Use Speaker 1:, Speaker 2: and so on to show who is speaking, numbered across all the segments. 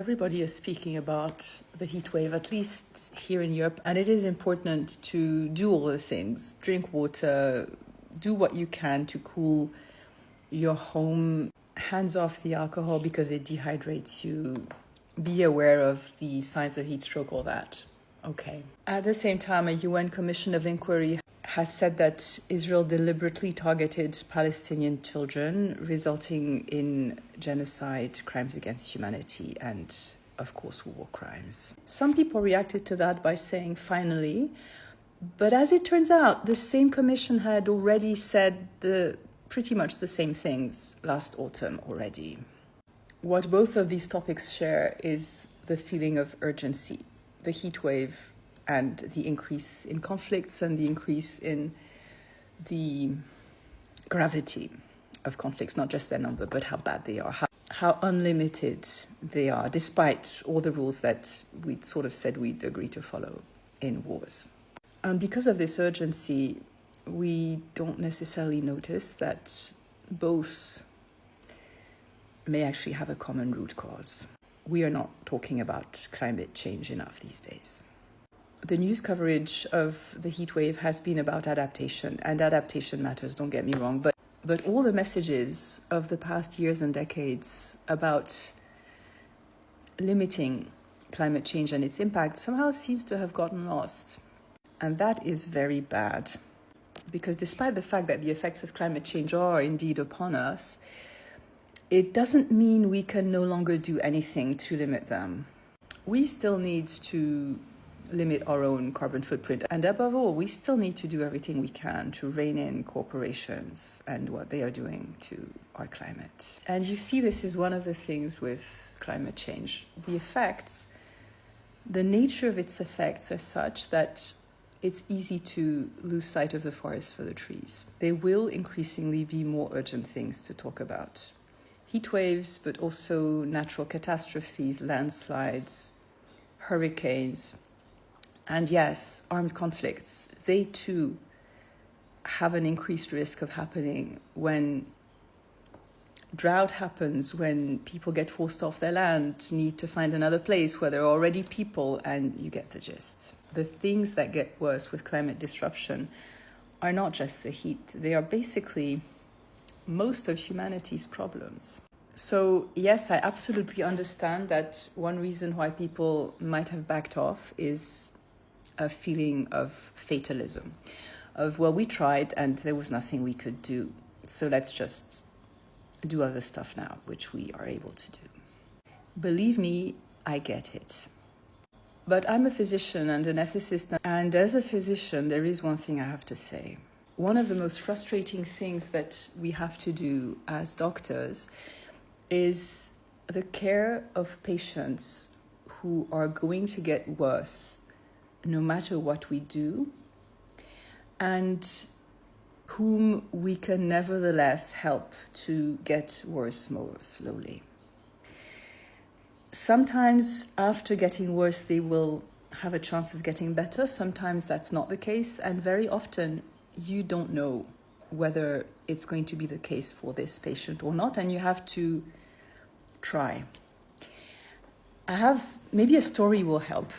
Speaker 1: Everybody is speaking about the heat wave, at least here in Europe, and it is important to do all the things. Drink water, do what you can to cool your home, hands off the alcohol because it dehydrates you. Be aware of the signs of heat stroke, all that. Okay. At the same time, a UN Commission of Inquiry has said that Israel deliberately targeted Palestinian children, resulting in genocide, crimes against humanity, and, of course, war crimes. Some people reacted to that by saying, finally, but as it turns out, the same commission had already said pretty much the same things last autumn already. What both of these topics share is the feeling of urgency, the heat wave, and the increase in conflicts and the increase in the gravity of conflicts, not just their number, but how bad they are, how unlimited they are, despite all the rules that we'd sort of said we'd agree to follow in wars. And because of this urgency, we don't necessarily notice that both may actually have a common root cause. We are not talking about climate change enough these days. The news coverage of the heat wave has been about adaptation, and adaptation matters, don't get me wrong, but all the messages of the past years and decades about limiting climate change and its impact somehow seems to have gotten lost. And that is very bad, because despite the fact that the effects of climate change are indeed upon us, it doesn't mean we can no longer do anything to limit them. We still need to limit our own carbon footprint. And above all, we still need to do everything we can to rein in corporations and what they are doing to our climate. And you see, this is one of the things with climate change. The effects, the nature of its effects are such that it's easy to lose sight of the forest for the trees. There will increasingly be more urgent things to talk about. Heat waves, but also natural catastrophes, landslides, hurricanes, and yes, armed conflicts. They too have an increased risk of happening when drought happens, when people get forced off their land, need to find another place where there are already people, and you get the gist. The things that get worse with climate disruption are not just the heat. They are basically most of humanity's problems. So yes, I absolutely understand that one reason why people might have backed off is a feeling of fatalism, of, well, we tried and there was nothing we could do, so let's just do other stuff now, which we are able to do. Believe me, I get it. But I'm a physician and an ethicist, and as a physician, there is one thing I have to say. One of the most frustrating things that we have to do as doctors is the care of patients who are going to get worse no matter what we do, and whom we can nevertheless help to get worse more slowly. Sometimes after getting worse, they will have a chance of getting better. Sometimes that's not the case, and very often you don't know whether it's going to be the case for this patient or not, and you have to try. Maybe a story will help.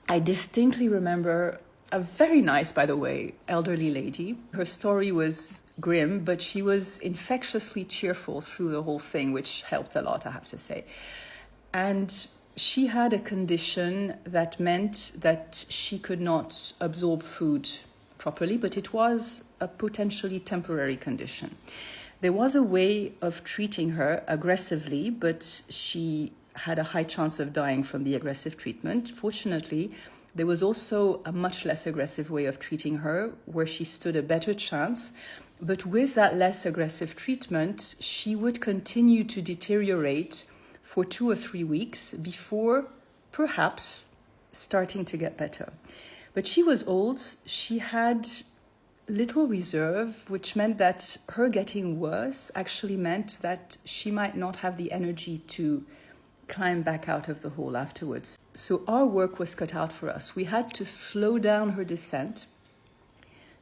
Speaker 1: I distinctly remember a very nice, by the way, elderly lady. Her story was grim, but she was infectiously cheerful through the whole thing, which helped a lot, I have to say. And she had a condition that meant that she could not absorb food properly, but it was a potentially temporary condition. There was a way of treating her aggressively, but she had a high chance of dying from the aggressive treatment. Fortunately, there was also a much less aggressive way of treating her, where she stood a better chance. But with that less aggressive treatment, she would continue to deteriorate for 2 or 3 weeks before perhaps starting to get better. But she was old, she had little reserve, which meant that her getting worse actually meant that she might not have the energy to climb back out of the hole afterwards. So our work was cut out for us. We had to slow down her descent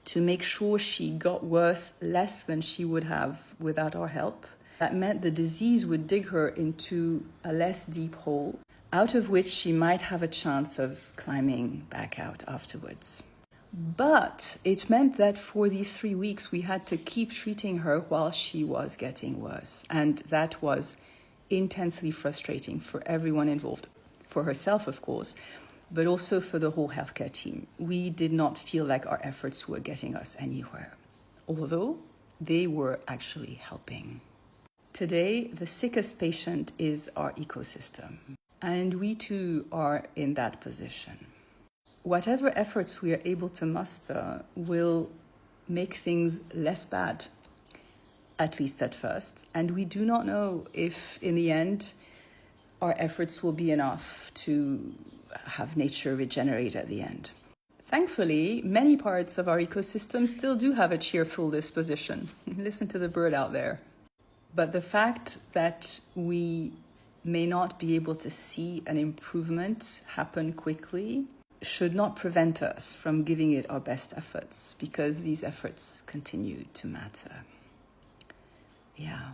Speaker 1: to make sure she got worse less than she would have without our help. That meant the disease would dig her into a less deep hole, out of which she might have a chance of climbing back out afterwards. But it meant that for these 3 weeks, we had to keep treating her while she was getting worse. And that was intensely frustrating for everyone involved, for herself, of course, but also for the whole healthcare team. We did not feel like our efforts were getting us anywhere, although they were actually helping. Today, the sickest patient is our ecosystem, and we too are in that position. Whatever efforts we are able to muster will make things less bad, at least at first, and we do not know if, in the end, our efforts will be enough to have nature regenerate at the end. Thankfully, many parts of our ecosystem still do have a cheerful disposition. Listen to the bird out there. But the fact that we may not be able to see an improvement happen quickly should not prevent us from giving it our best efforts, because these efforts continue to matter. Yeah.